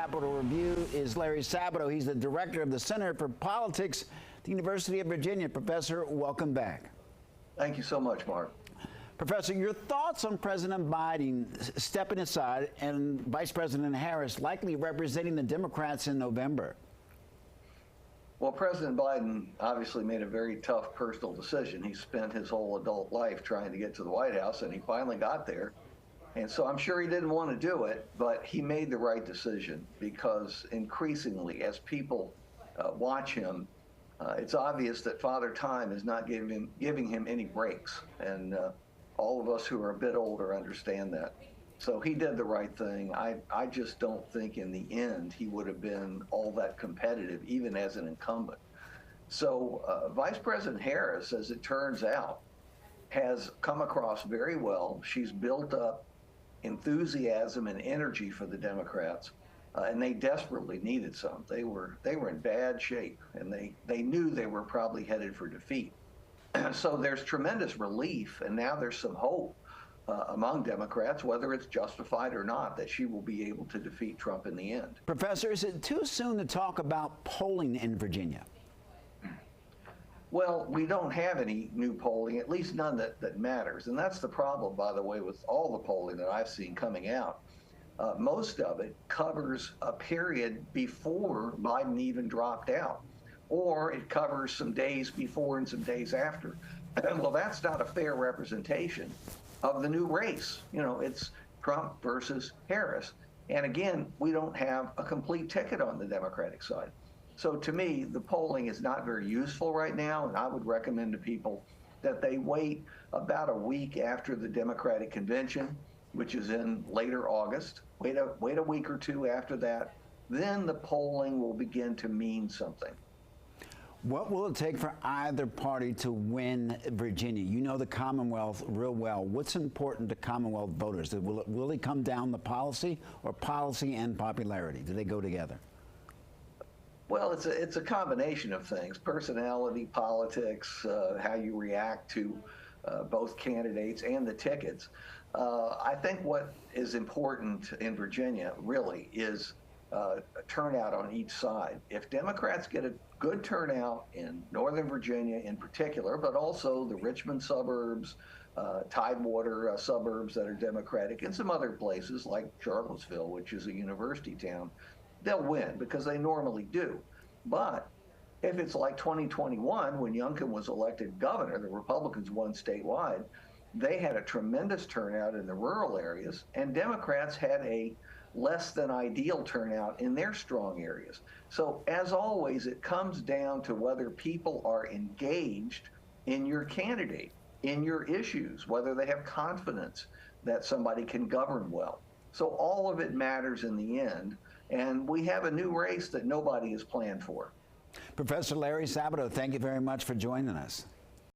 Capitol Review is Larry Sabato. He's the director of the Center for Politics at the University of Virginia. Professor, welcome back. Thank you so much, Mark. Professor, your thoughts on President Biden stepping aside and Vice President Harris likely representing the Democrats in November? Well, President Biden obviously made a very tough personal decision. He spent his whole adult life trying to get to the White House, and he finally got there. And so I'm sure he didn't want to do it, but he made the right decision because increasingly, as people watch him, it's obvious that Father Time is not giving him any breaks. And all of us who are a bit older understand that. So he did the right thing. I just don't think in the end he would have been all that competitive, even as an incumbent. So Vice President Harris, as it turns out, has come across very well. She's built up enthusiasm and energy for the Democrats, and they desperately needed some. They were in bad shape, and they knew they were probably headed for defeat. So there's tremendous relief, and now there's some hope among Democrats, whether it's justified or not, that she will be able to defeat Trump in the end. Professor, is it too soon to talk about polling in Virginia? Well, we don't have any new polling, at least none that matters. And that's the problem, by the way, with all the polling that I've seen coming out. Most of it covers a period before Biden even dropped out, or it covers some days before and some days after. Well, that's not a fair representation of the new race. You know, it's Trump versus Harris. And again, we don't have a complete ticket on the Democratic side. So to me, the polling is not very useful right now, and I would recommend to people that they wait about a week after the Democratic convention, which is in later August. Wait a week or two after that. Then the polling will begin to mean something. What will it take for either party to win Virginia? You know the Commonwealth real well. What's important to Commonwealth voters? Will it come down to policy, or policy and popularity? Do they go together? Well, it's a combination of things: personality, politics, how you react to both candidates and the tickets. I think what is important in Virginia really is a turnout on each side. If Democrats get a good turnout in Northern Virginia in particular, but also the Richmond suburbs, Tidewater suburbs that are Democratic, and some other places like Charlottesville, which is a university town, they'll win because they normally do. But if it's like 2021, when Youngkin was elected governor, the Republicans won statewide, they had a tremendous turnout in the rural areas, and Democrats had a less than ideal turnout in their strong areas. So as always, it comes down to whether people are engaged in your candidate, in your issues, whether they have confidence that somebody can govern well. So all of it matters in the end. And we have a new race that nobody has planned for. Professor Larry Sabato, thank you very much for joining us.